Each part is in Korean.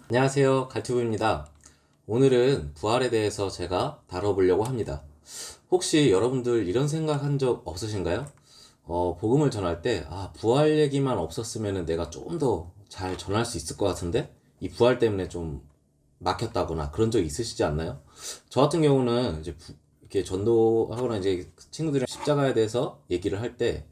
안녕하세요, 갈튜브입니다. 오늘은 부활에 대해서 제가 다뤄보려고 합니다. 혹시 여러분들 이런 생각한 적 없으신가요? 복음을 전할 때, 부활 얘기만 없었으면 내가 조금 더 잘 전할 수 있을 것 같은데, 이 부활 때문에 좀 막혔다거나 그런 적 있으시지 않나요? 저 같은 경우는 이제 이렇게 전도하거나 이제 친구들이랑 십자가에 대해서 얘기를 할 때,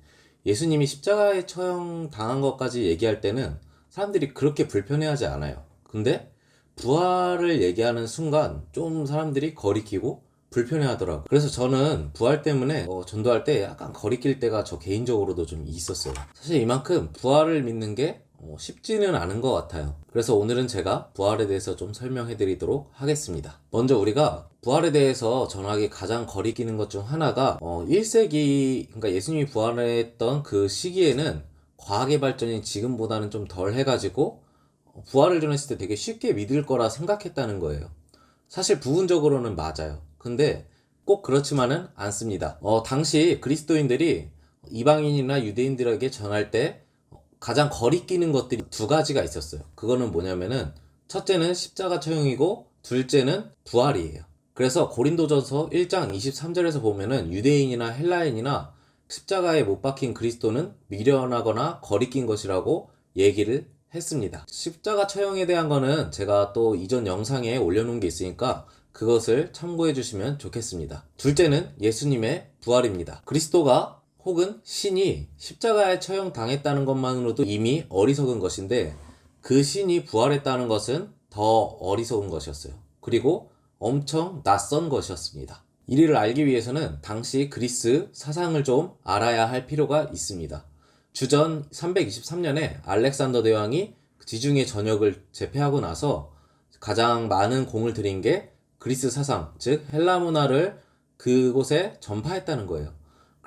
예수님이 십자가에 처형 당한 것까지 얘기할 때는 사람들이 그렇게 불편해하지 않아요. 근데 부활을 얘기하는 순간 좀 사람들이 거리끼고 불편해하더라고요. 그래서 저는 부활 때문에 전도할 때 약간 거리낄 때가 저 개인적으로도 좀 있었어요. 사실 이만큼 부활을 믿는 게 쉽지는 않은 것 같아요. 그래서 오늘은 제가 부활에 대해서 좀 설명해 드리도록 하겠습니다. 먼저 우리가 부활에 대해서 전하기 가장 거리끼는 것 중 하나가 1세기, 그러니까 예수님이 부활했던 그 시기에는 과학의 발전이 지금보다는 좀 덜 해가지고 부활을 전했을 때 되게 쉽게 믿을 거라 생각했다는 거예요. 사실 부분적으로는 맞아요. 근데 꼭 그렇지만은 않습니다. 당시 그리스도인들이 이방인이나 유대인들에게 전할 때 가장 거리끼는 것들이 두 가지가 있었어요. 그거는 뭐냐면은 첫째는 십자가 처형이고 둘째는 부활이에요. 그래서 고린도전서 1장 23절에서 보면은 유대인이나 헬라인이나 십자가에 못 박힌 그리스도는 미련하거나 거리낀 것이라고 얘기를 했습니다. 십자가 처형에 대한 거는 제가 또 이전 영상에 올려놓은 게 있으니까 그것을 참고해 주시면 좋겠습니다. 둘째는 예수님의 부활입니다. 그리스도가 혹은 신이 십자가에 처형당했다는 것만으로도 이미 어리석은 것인데 그 신이 부활했다는 것은 더 어리석은 것이었어요. 그리고 엄청 낯선 것이었습니다. 이를 알기 위해서는 당시 그리스 사상을 좀 알아야 할 필요가 있습니다. 주전 323년에 알렉산더 대왕이 지중해 전역을 제패하고 나서 가장 많은 공을 들인 게 그리스 사상, 즉 헬라 문화를 그곳에 전파했다는 거예요.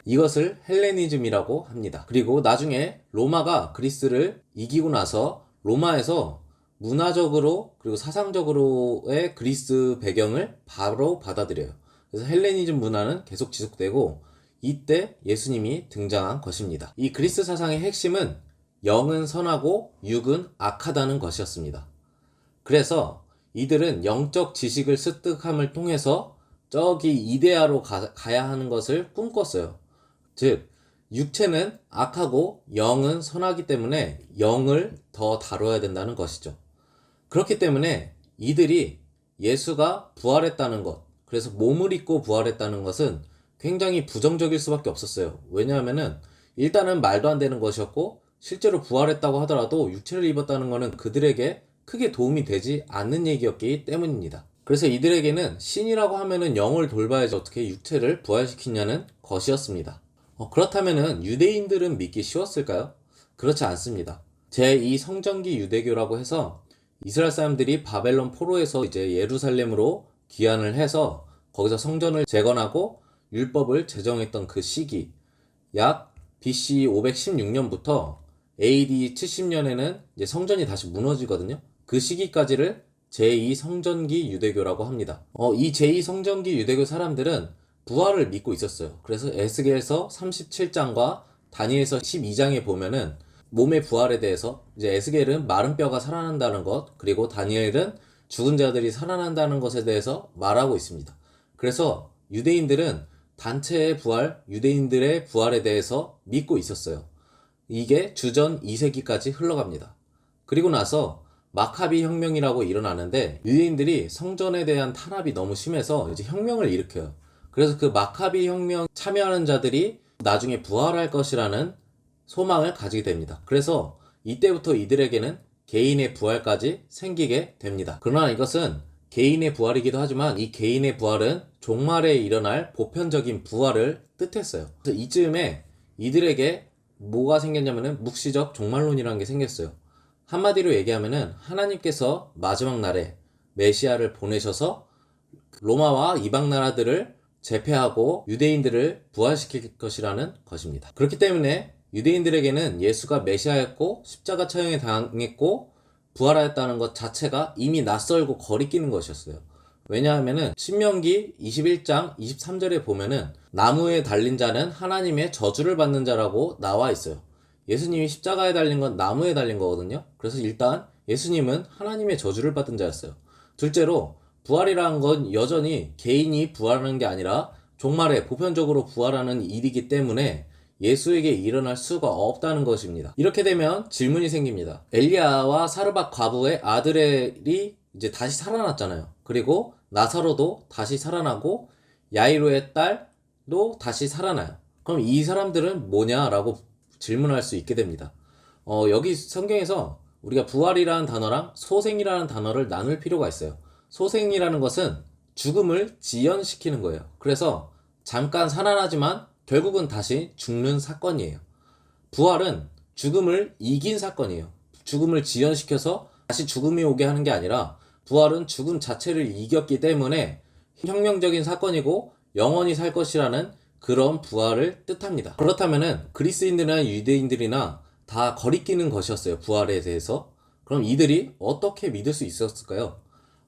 이것을 헬레니즘이라고 합니다. 그리고 나중에 로마가 그리스를 이기고 나서 로마에서 문화적으로 그리고 사상적으로의 그리스 배경을 바로 받아들여요. 그래서 헬레니즘 문화는 계속 지속되고 이때 예수님이 등장한 것입니다. 이 그리스 사상의 핵심은 영은 선하고 육은 악하다는 것이었습니다. 그래서 이들은 영적 지식을 습득함을 통해서 저기 이데아로 가야 하는 것을 꿈꿨어요. 즉, 육체는 악하고 영은 선하기 때문에 영을 더 다뤄야 된다는 것이죠. 그렇기 때문에 이들이 예수가 부활했다는 것, 그래서 몸을 입고 부활했다는 것은 굉장히 부정적일 수밖에 없었어요. 왜냐하면은 일단은 말도 안 되는 것이었고 실제로 부활했다고 하더라도 육체를 입었다는 것은 그들에게 크게 도움이 되지 않는 얘기였기 때문입니다. 그래서 이들에게는 신이라고 하면은 영을 돌봐야지 어떻게 육체를 부활시키냐는 것이었습니다. 그렇다면은 유대인들은 믿기 쉬웠을까요? 그렇지 않습니다. 제2 성전기 유대교라고 해서 이스라엘 사람들이 바벨론 포로에서 이제 예루살렘으로 귀환을 해서 거기서 성전을 재건하고 율법을 제정했던 그 시기, 약 BC 516년부터 AD 70년에는 이제 성전이 다시 무너지거든요. 그 시기까지를 제2 성전기 유대교라고 합니다. 이 제2 성전기 유대교 사람들은 부활을 믿고 있었어요. 그래서 에스겔서 37장과 다니엘서 12장에 보면은 몸의 부활에 대해서 이제 에스겔은 마른 뼈가 살아난다는 것, 그리고 다니엘은 죽은 자들이 살아난다는 것에 대해서 말하고 있습니다. 그래서 유대인들은 단체의 부활, 유대인들의 부활에 대해서 믿고 있었어요. 이게 주전 2세기까지 흘러갑니다. 그리고 나서 마카비 혁명이라고 일어나는데 유대인들이 성전에 대한 탄압이 너무 심해서 이제 혁명을 일으켜요. 그래서 그 마카비 혁명 참여하는 자들이 나중에 부활할 것이라는 소망을 가지게 됩니다. 그래서 이때부터 이들에게는 개인의 부활까지 생기게 됩니다. 그러나 이것은 개인의 부활이기도 하지만 이 개인의 부활은 종말에 일어날 보편적인 부활을 뜻했어요. 그래서 이쯤에 이들에게 뭐가 생겼냐면은 묵시적 종말론이라는 게 생겼어요. 한마디로 얘기하면은 하나님께서 마지막 날에 메시아를 보내셔서 로마와 이방 나라들을 제패하고 유대인들을 부활시킬 것이라는 것입니다. 그렇기 때문에 유대인들에게는 예수가 메시아였고 십자가 처형에 당했고 부활하였다는 것 자체가 이미 낯설고 거리끼는 것이었어요. 왜냐하면은 신명기 21장 23절에 보면은 나무에 달린 자는 하나님의 저주를 받는 자라고 나와 있어요. 예수님이 십자가에 달린 건 나무에 달린 거거든요. 그래서 일단 예수님은 하나님의 저주를 받은 자였어요. 둘째로 부활이라는 건 여전히 개인이 부활하는 게 아니라 종말에 보편적으로 부활하는 일이기 때문에 예수에게 일어날 수가 없다는 것입니다. 이렇게 되면 질문이 생깁니다. 엘리야와 사르밧 과부의 아들이 이제 다시 살아났잖아요. 그리고 나사로도 다시 살아나고 야이로의 딸도 다시 살아나요. 그럼 이 사람들은 뭐냐라고 질문할 수 있게 됩니다. 여기 성경에서 우리가 부활이라는 단어랑 소생이라는 단어를 나눌 필요가 있어요. 소생이라는 것은 죽음을 지연시키는 거예요. 그래서 잠깐 살아나지만 결국은 다시 죽는 사건이에요. 부활은 죽음을 이긴 사건이에요. 죽음을 지연시켜서 다시 죽음이 오게 하는 게 아니라 부활은 죽음 자체를 이겼기 때문에 혁명적인 사건이고 영원히 살 것이라는 그런 부활을 뜻합니다. 그렇다면은 그리스인들이나 유대인들이나 다 거리끼는 것이었어요. 부활에 대해서. 그럼 이들이 어떻게 믿을 수 있었을까요?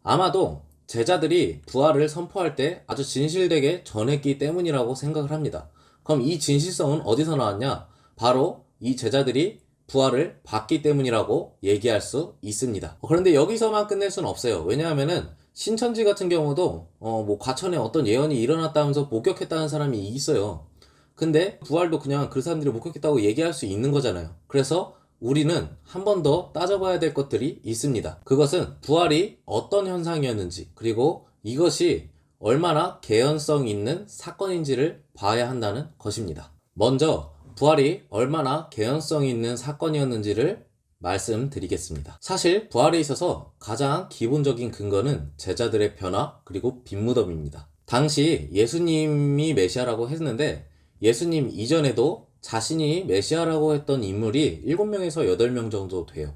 아마도 제자들이 부활을 선포할 때 아주 진실되게 전했기 때문이라고 생각을 합니다. 그럼 이 진실성은 어디서 나왔냐? 바로 이 제자들이 부활을 받기 때문이라고 얘기할 수 있습니다. 그런데 여기서만 끝낼 수는 없어요. 왜냐하면은 신천지 같은 경우도 뭐 과천에 어떤 예언이 일어났다면서 목격했다는 사람이 있어요. 근데 부활도 그냥 그 사람들이 목격했다고 얘기할 수 있는 거잖아요. 그래서 우리는 한 번 더 따져봐야 될 것들이 있습니다. 그것은 부활이 어떤 현상이었는지, 그리고 이것이 얼마나 개연성 있는 사건인지를 봐야 한다는 것입니다. 먼저 부활이 얼마나 개연성 있는 사건이었는지를 말씀드리겠습니다. 사실 부활에 있어서 가장 기본적인 근거는 제자들의 변화 그리고 빈무덤입니다. 당시 예수님이 메시아라고 했는데 예수님 이전에도 자신이 메시아라고 했던 인물이 7명에서 8명 정도 돼요.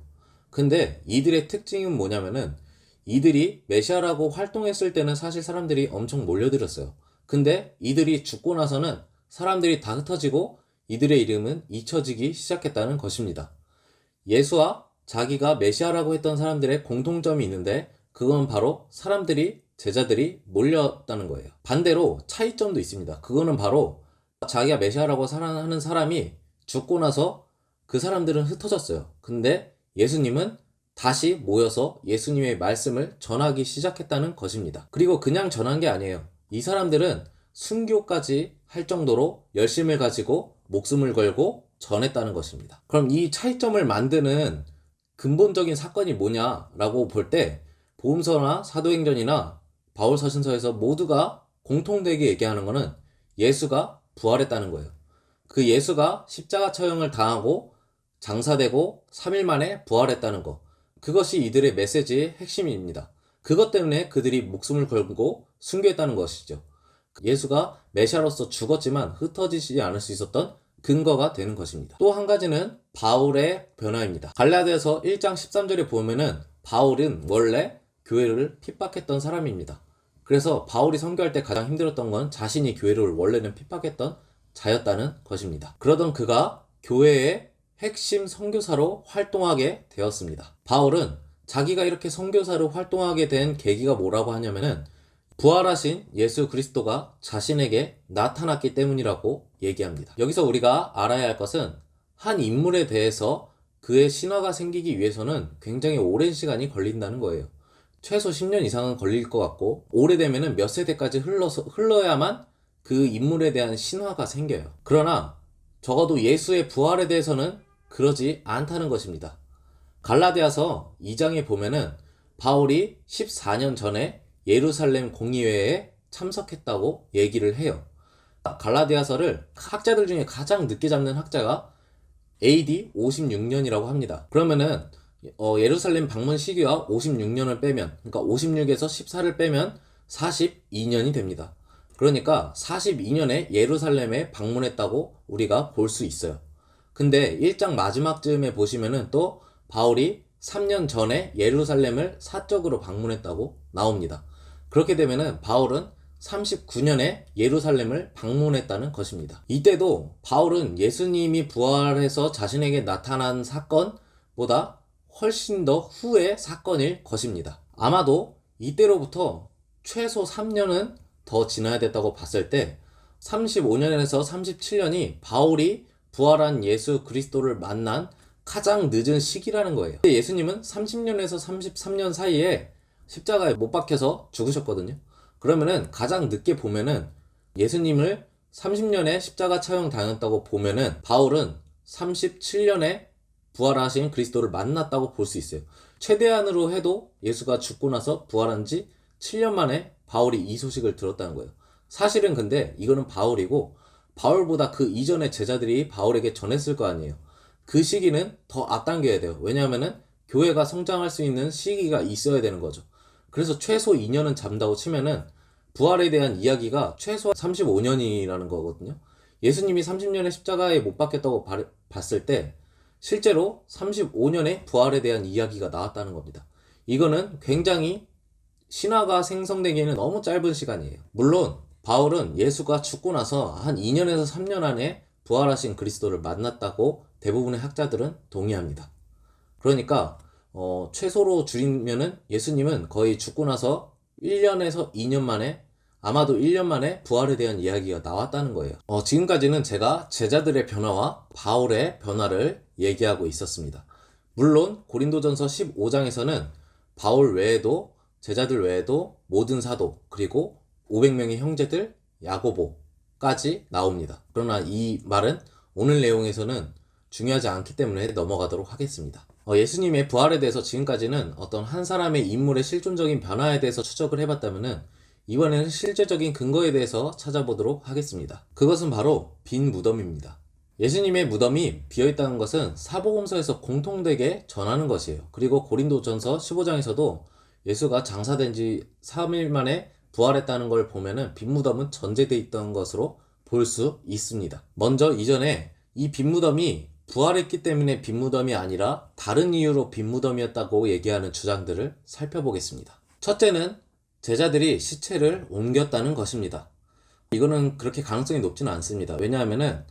근데 이들의 특징은 뭐냐면은 이들이 메시아라고 활동했을 때는 사실 사람들이 엄청 몰려들었어요. 근데 이들이 죽고 나서는 사람들이 다 흩어지고 이들의 이름은 잊혀지기 시작했다는 것입니다. 예수와 자기가 메시아라고 했던 사람들의 공통점이 있는데 그건 바로 제자들이 몰렸다는 거예요. 반대로 차이점도 있습니다. 그거는 바로 자기가 메시아라고 하는 사람이 죽고 나서 그 사람들은 흩어졌어요. 근데 예수님은 다시 모여서 예수님의 말씀을 전하기 시작했다는 것입니다. 그리고 그냥 전한 게 아니에요. 이 사람들은 순교까지 할 정도로 열심을 가지고 목숨을 걸고 전했다는 것입니다. 그럼 이 차이점을 만드는 근본적인 사건이 뭐냐라고 볼 때 복음서나 사도행전이나 바울서신서에서 모두가 공통되게 얘기하는 것은 예수가 부활했다는 거예요. 그 예수가 십자가 처형을 당하고 장사되고 3일 만에 부활했다는 것. 그것이 이들의 메시지의 핵심입니다. 그것 때문에 그들이 목숨을 걸고 순교했다는 것이죠. 예수가 메시아로서 죽었지만 흩어지지 않을 수 있었던 근거가 되는 것입니다. 또 한 가지는 바울의 변화입니다. 갈라디아서 1장 13절에 보면은 바울은 원래 교회를 핍박했던 사람입니다. 그래서 바울이 선교할 때 가장 힘들었던 건 자신이 교회를 원래는 핍박했던 자였다는 것입니다. 그러던 그가 교회의 핵심 선교사로 활동하게 되었습니다. 바울은 자기가 이렇게 선교사로 활동하게 된 계기가 뭐라고 하냐면은 부활하신 예수 그리스도가 자신에게 나타났기 때문이라고 얘기합니다. 여기서 우리가 알아야 할 것은 한 인물에 대해서 그의 신화가 생기기 위해서는 굉장히 오랜 시간이 걸린다는 거예요. 최소 10년 이상은 걸릴 것 같고 오래되면은 몇 세대까지 흘러야만 그 인물에 대한 신화가 생겨요. 그러나 적어도 예수의 부활에 대해서는 그러지 않다는 것입니다. 갈라디아서 2장에 보면은 바울이 14년 전에 예루살렘 공의회에 참석했다고 얘기를 해요. 갈라디아서를 학자들 중에 가장 늦게 잡는 학자가 AD 56년이라고 합니다. 그러면은 예루살렘 방문 시기와 56년을 빼면, 그러니까 56에서 14를 빼면 42년이 됩니다. 그러니까 42년에 예루살렘에 방문했다고 우리가 볼 수 있어요. 근데 1장 마지막 즈음에 보시면은 또 바울이 3년 전에 예루살렘을 사적으로 방문했다고 나옵니다. 그렇게 되면은 바울은 39년에 예루살렘을 방문했다는 것입니다. 이때도 바울은 예수님이 부활해서 자신에게 나타난 사건보다 훨씬 더 후의 사건일 것입니다. 아마도 이때로부터 최소 3년은 더 지나야 됐다고 봤을 때 35년에서 37년이 바울이 부활한 예수 그리스도를 만난 가장 늦은 시기라는 거예요. 예수님은 30년에서 33년 사이에 십자가에 못 박혀서 죽으셨거든요. 그러면은 가장 늦게 보면은 예수님을 30년에 십자가 처형 당했다고 보면은 바울은 37년에 부활하신 그리스도를 만났다고 볼 수 있어요. 최대한으로 해도 예수가 죽고 나서 부활한 지 7년 만에 바울이 이 소식을 들었다는 거예요. 사실은 근데 이거는 바울이고 바울보다 그 이전의 제자들이 바울에게 전했을 거 아니에요. 그 시기는 더 앞당겨야 돼요. 왜냐하면은 교회가 성장할 수 있는 시기가 있어야 되는 거죠. 그래서 최소 2년은 잠다고 치면은 부활에 대한 이야기가 최소 35년이라는 거거든요. 예수님이 30년에 십자가에 못 박혔다고 봤을 때 실제로 35년에 부활에 대한 이야기가 나왔다는 겁니다. 이거는 굉장히 신화가 생성되기에는 너무 짧은 시간이에요. 물론 바울은 예수가 죽고 나서 한 2년에서 3년 안에 부활하신 그리스도를 만났다고 대부분의 학자들은 동의합니다. 그러니까 최소로 줄이면은 예수님은 거의 죽고 나서 1년에서 2년 만에, 아마도 1년 만에 부활에 대한 이야기가 나왔다는 거예요. 지금까지는 제가 제자들의 변화와 바울의 변화를 얘기하고 있었습니다. 물론 고린도전서 15장에서는 바울 외에도, 제자들 외에도 모든 사도, 그리고 500명의 형제들, 야고보까지 나옵니다. 그러나 이 말은 오늘 내용에서는 중요하지 않기 때문에 넘어가도록 하겠습니다. 예수님의 부활에 대해서 지금까지는 어떤 한 사람의 인물의 실존적인 변화에 대해서 추적을 해봤다면은 이번에는 실제적인 근거에 대해서 찾아보도록 하겠습니다. 그것은 바로 빈 무덤입니다. 예수님의 무덤이 비어있다는 것은 사복음서에서 공통되게 전하는 것이에요. 그리고 고린도전서 15장에서도 예수가 장사된 지 3일 만에 부활했다는 걸 보면은 빈 무덤은 전제되어 있던 것으로 볼 수 있습니다. 먼저 이전에 이 빈 무덤이 부활했기 때문에 빈 무덤이 아니라 다른 이유로 빈 무덤이었다고 얘기하는 주장들을 살펴보겠습니다. 첫째는 제자들이 시체를 옮겼다는 것입니다. 이거는 그렇게 가능성이 높지는 않습니다. 왜냐하면은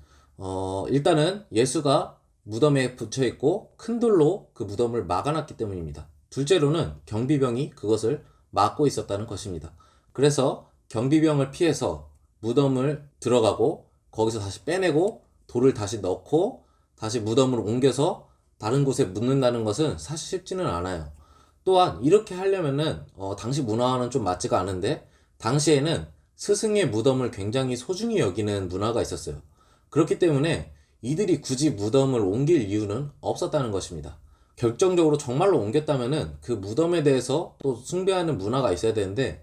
일단은 예수가 무덤에 붙여있고 큰 돌로 그 무덤을 막아놨기 때문입니다. 둘째로는 경비병이 그것을 막고 있었다는 것입니다. 그래서 경비병을 피해서 무덤을 들어가고 거기서 다시 빼내고 돌을 다시 넣고 다시 무덤으로 옮겨서 다른 곳에 묻는다는 것은 사실 쉽지는 않아요. 또한 이렇게 하려면은 당시 문화와는 좀 맞지가 않은데 당시에는 스승의 무덤을 굉장히 소중히 여기는 문화가 있었어요. 그렇기 때문에 이들이 굳이 무덤을 옮길 이유는 없었다는 것입니다. 결정적으로 정말로 옮겼다면은 그 무덤에 대해서 또 숭배하는 문화가 있어야 되는데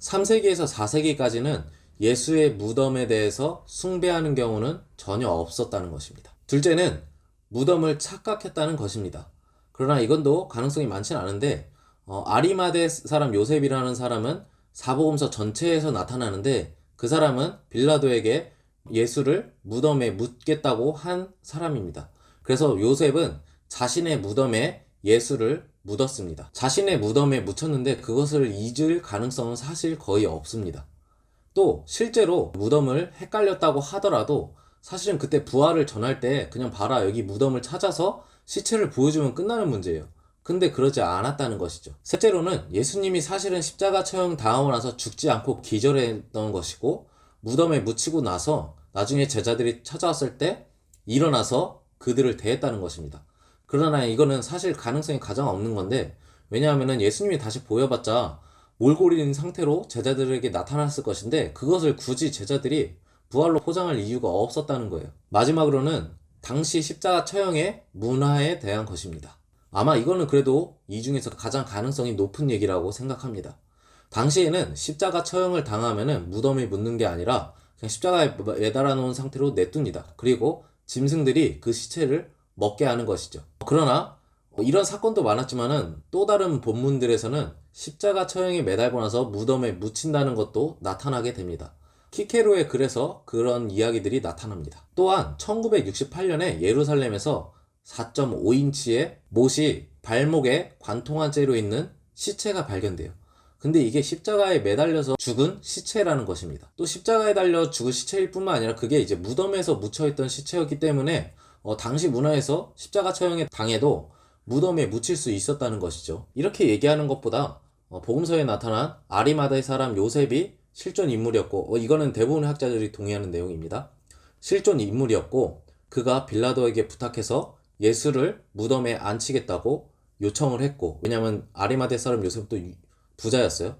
3세기에서 4세기까지는 예수의 무덤에 대해서 숭배하는 경우는 전혀 없었다는 것입니다. 둘째는 무덤을 착각했다는 것입니다. 그러나 이건도 가능성이 많지는 않은데 아리마대 사람 요셉이라는 사람은 사복음서 전체에서 나타나는데 그 사람은 빌라도에게 예수를 무덤에 묻겠다고 한 사람입니다. 그래서 요셉은 자신의 무덤에 예수를 묻었습니다. 자신의 무덤에 묻혔는데 그것을 잊을 가능성은 사실 거의 없습니다. 또 실제로 무덤을 헷갈렸다고 하더라도 사실은 그때 부활을 전할 때 그냥 봐라 여기 무덤을 찾아서 시체를 보여주면 끝나는 문제예요. 근데 그러지 않았다는 것이죠. 셋째로는 예수님이 사실은 십자가 처형 당하고 나서 죽지 않고 기절했던 것이고 무덤에 묻히고 나서 나중에 제자들이 찾아왔을 때 일어나서 그들을 대했다는 것입니다. 그러나 이거는 사실 가능성이 가장 없는 건데 왜냐하면 예수님이 다시 보여봤자 몰골인 상태로 제자들에게 나타났을 것인데 그것을 굳이 제자들이 부활로 포장할 이유가 없었다는 거예요. 마지막으로는 당시 십자가 처형의 문화에 대한 것입니다. 아마 이거는 그래도 이 중에서 가장 가능성이 높은 얘기라고 생각합니다. 당시에는 십자가 처형을 당하면은 무덤에 묻는 게 아니라 그냥 십자가에 매달아 놓은 상태로 내둡니다. 그리고 짐승들이 그 시체를 먹게 하는 것이죠. 그러나 이런 사건도 많았지만은 또 다른 본문들에서는 십자가 처형에 매달고 나서 무덤에 묻힌다는 것도 나타나게 됩니다. 키케로의 글에서 그런 이야기들이 나타납니다. 또한 1968년에 예루살렘에서 4.5인치의 못이 발목에 관통한 채로 있는 시체가 발견돼요. 근데 이게 십자가에 매달려서 죽은 시체라는 것입니다. 또 십자가에 달려 죽은 시체일 뿐만 아니라 그게 이제 무덤에서 묻혀있던 시체였기 때문에 당시 문화에서 십자가 처형에 당해도 무덤에 묻힐 수 있었다는 것이죠. 이렇게 얘기하는 것보다 복음서에 나타난 아리마다의 사람 요셉이 실존 인물이었고 이거는 대부분의 학자들이 동의하는 내용입니다. 실존 인물이었고 그가 빌라도에게 부탁해서 예수를 무덤에 안치겠다고 요청을 했고, 왜냐면 아리마대 사람 요셉도 부자였어요.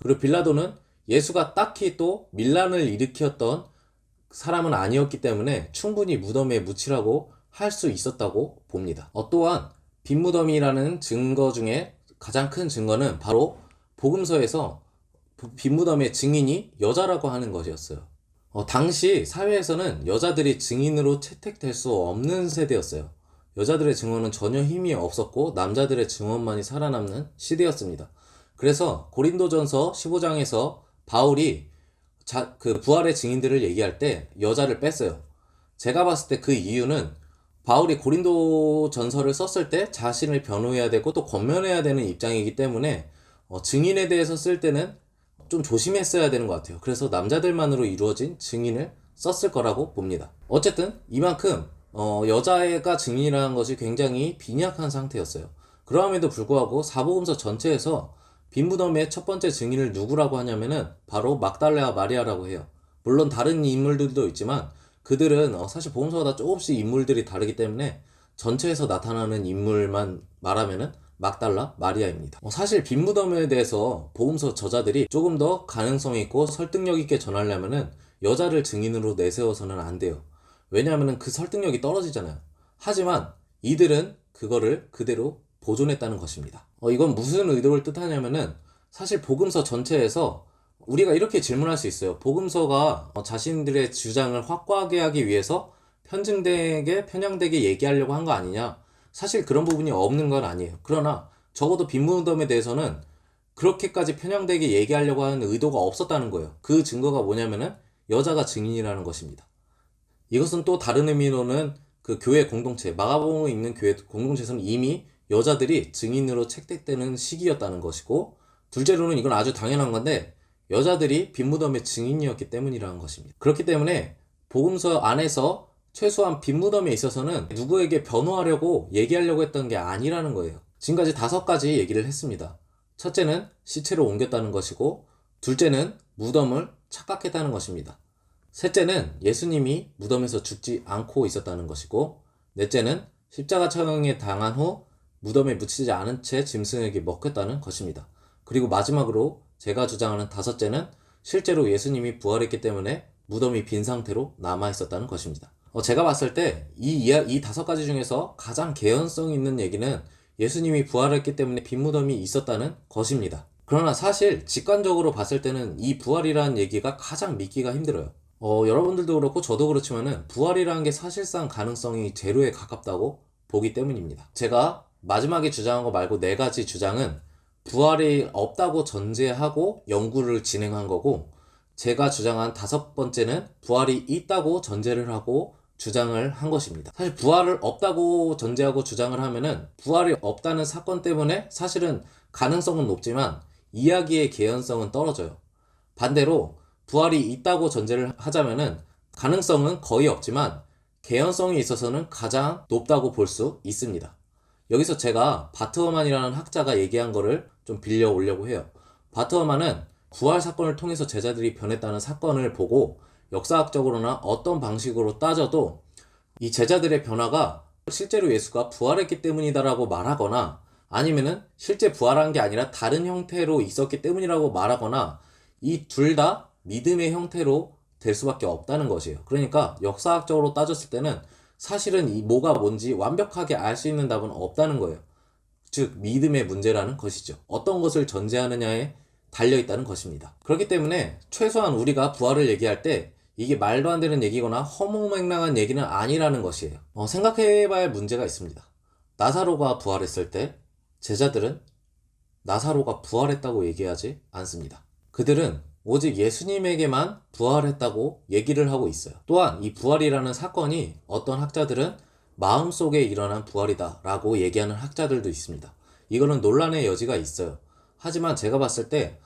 그리고 빌라도는 예수가 딱히 또 밀란을 일으켰던 사람은 아니었기 때문에 충분히 무덤에 묻히라고 할 수 있었다고 봅니다. 또한 빈무덤이라는 증거 중에 가장 큰 증거는 바로 복음서에서 빈무덤의 증인이 여자라고 하는 것이었어요. 당시 사회에서는 여자들이 증인으로 채택될 수 없는 세대였어요. 여자들의 증언은 전혀 힘이 없었고 남자들의 증언만이 살아남는 시대였습니다. 그래서 고린도전서 15장에서 바울이 그 부활의 증인들을 얘기할 때 여자를 뺐어요. 제가 봤을 때 그 이유는 바울이 고린도전서를 썼을 때 자신을 변호해야 되고 또 권면해야 되는 입장이기 때문에 증인에 대해서 쓸 때는 좀 조심했어야 되는 것 같아요. 그래서 남자들만으로 이루어진 증인을 썼을 거라고 봅니다. 어쨌든 이만큼 여자애가 증인이라는 것이 굉장히 빈약한 상태였어요. 그럼에도 불구하고 사복음서 전체에서 빈무덤의 첫 번째 증인을 누구라고 하냐면은 바로 막달레와 마리아라고 해요. 물론 다른 인물들도 있지만 그들은 사실 복음서마다 조금씩 인물들이 다르기 때문에 전체에서 나타나는 인물만 말하면은 막달라 마리아입니다. 사실 빈무덤에 대해서 복음서 저자들이 조금 더 가능성 있고 설득력 있게 전하려면은 여자를 증인으로 내세워서는 안 돼요. 왜냐하면 그 설득력이 떨어지잖아요. 하지만 이들은 그거를 그대로 보존했다는 것입니다. 이건 무슨 의도를 뜻하냐면은 사실 복음서 전체에서 우리가 이렇게 질문할 수 있어요. 복음서가 자신들의 주장을 확고하게 하기 위해서 편향되게 얘기하려고 한 거 아니냐? 사실 그런 부분이 없는 건 아니에요. 그러나 적어도 빈무덤에 대해서는 그렇게까지 편향되게 얘기하려고 하는 의도가 없었다는 거예요. 그 증거가 뭐냐면은 여자가 증인이라는 것입니다. 이것은 또 다른 의미로는 그 교회 공동체, 마가복음을 읽는 교회 공동체에서는 이미 여자들이 증인으로 채택되는 시기였다는 것이고, 둘째로는 이건 아주 당연한 건데 여자들이 빈무덤의 증인이었기 때문이라는 것입니다. 그렇기 때문에 복음서 안에서 최소한 빈무덤에 있어서는 누구에게 변호하려고 얘기하려고 했던 게 아니라는 거예요. 지금까지 5가지 얘기를 했습니다. 첫째는 시체로 옮겼다는 것이고, 둘째는 무덤을 착각했다는 것입니다. 셋째는 예수님이 무덤에서 죽지 않고 있었다는 것이고, 넷째는 십자가 처형에 당한 후 무덤에 묻히지 않은 채 짐승에게 먹혔다는 것입니다. 그리고 마지막으로 제가 주장하는 5째는 실제로 예수님이 부활했기 때문에 무덤이 빈 상태로 남아 있었다는 것입니다. 제가 봤을 때 이 5가지 중에서 가장 개연성 있는 얘기는 예수님이 부활했기 때문에 빈 무덤이 있었다는 것입니다. 그러나 사실 직관적으로 봤을 때는 이 부활이라는 얘기가 가장 믿기가 힘들어요. 여러분들도 그렇고 저도 그렇지만은 부활이라는 게 사실상 가능성이 제로에 가깝다고 보기 때문입니다. 제가 마지막에 주장한 거 말고 4가지 주장은 부활이 없다고 전제하고 연구를 진행한 거고, 제가 주장한 5번째는 부활이 있다고 전제를 하고 주장을 한 것입니다. 사실 부활을 없다고 전제하고 주장을 하면은 부활이 없다는 사건 때문에 사실은 가능성은 높지만 이야기의 개연성은 떨어져요. 반대로 부활이 있다고 전제를 하자면은 가능성은 거의 없지만 개연성이 있어서는 가장 높다고 볼 수 있습니다. 여기서 제가 바트허만이라는 학자가 얘기한 거를 좀 빌려오려고 해요. 바트허만은 부활 사건을 통해서 제자들이 변했다는 사건을 보고 역사학적으로나 어떤 방식으로 따져도 이 제자들의 변화가 실제로 예수가 부활했기 때문이다라고 말하거나, 아니면은 실제 부활한 게 아니라 다른 형태로 있었기 때문이라고 말하거나, 이 둘 다 믿음의 형태로 될 수밖에 없다는 것이에요. 그러니까 역사학적으로 따졌을 때는 사실은 이 뭐가 뭔지 완벽하게 알 수 있는 답은 없다는 거예요. 즉 믿음의 문제라는 것이죠. 어떤 것을 전제하느냐에 달려있다는 것입니다. 그렇기 때문에 최소한 우리가 부활을 얘기할 때 이게 말도 안 되는 얘기거나 허무맹랑한 얘기는 아니라는 것이에요. 생각해봐야 할 문제가 있습니다. 나사로가 부활했을 때 제자들은 나사로가 부활했다고 얘기하지 않습니다. 그들은 오직 예수님에게만 부활했다고 얘기를 하고 있어요. 또한 이 부활이라는 사건이 어떤 학자들은 마음속에 일어난 부활이다 라고 얘기하는 학자들도 있습니다. 이거는 논란의 여지가 있어요. 하지만 제가 봤을 때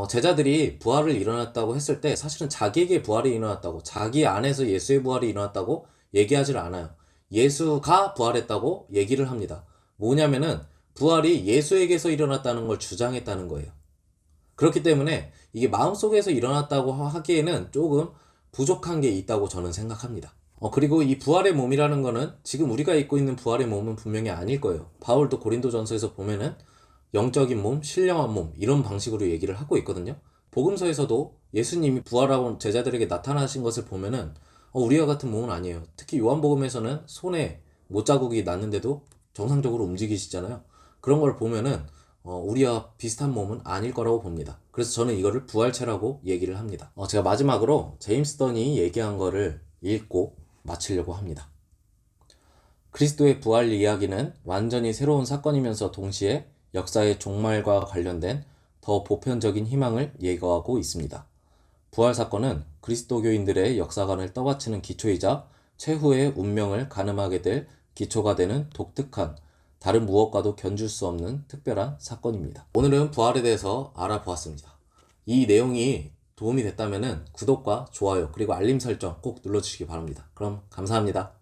제자들이 부활을 일어났다고 했을 때 사실은 자기에게 부활이 일어났다고, 자기 안에서 예수의 부활이 일어났다고 얘기하지 않아요. 예수가 부활했다고 얘기를 합니다. 뭐냐면은 부활이 예수에게서 일어났다는 걸 주장했다는 거예요. 그렇기 때문에 이게 마음속에서 일어났다고 하기에는 조금 부족한 게 있다고 저는 생각합니다. 그리고 이 부활의 몸이라는 거는 지금 우리가 입고 있는 부활의 몸은 분명히 아닐 거예요. 바울도 고린도전서에서 보면은 영적인 몸, 신령한 몸 이런 방식으로 얘기를 하고 있거든요. 복음서에서도 예수님이 부활하고 제자들에게 나타나신 것을 보면은 우리와 같은 몸은 아니에요. 특히 요한복음에서는 손에 못자국이 났는데도 정상적으로 움직이시잖아요. 그런 걸 보면은 우리와 비슷한 몸은 아닐 거라고 봅니다. 그래서 저는 이거를 부활체라고 얘기를 합니다. 제가 마지막으로 제임스 던이 얘기한 거를 읽고 마치려고 합니다. 그리스도의 부활 이야기는 완전히 새로운 사건이면서 동시에 역사의 종말과 관련된 더 보편적인 희망을 예고하고 있습니다. 부활 사건은 그리스도교인들의 역사관을 떠받치는 기초이자 최후의 운명을 가늠하게 될 기초가 되는 독특한 다른 무엇과도 견줄 수 없는 특별한 사건입니다. 오늘은 부활에 대해서 알아보았습니다. 이 내용이 도움이 됐다면 구독과 좋아요 그리고 알림 설정 꼭 눌러주시기 바랍니다. 그럼 감사합니다.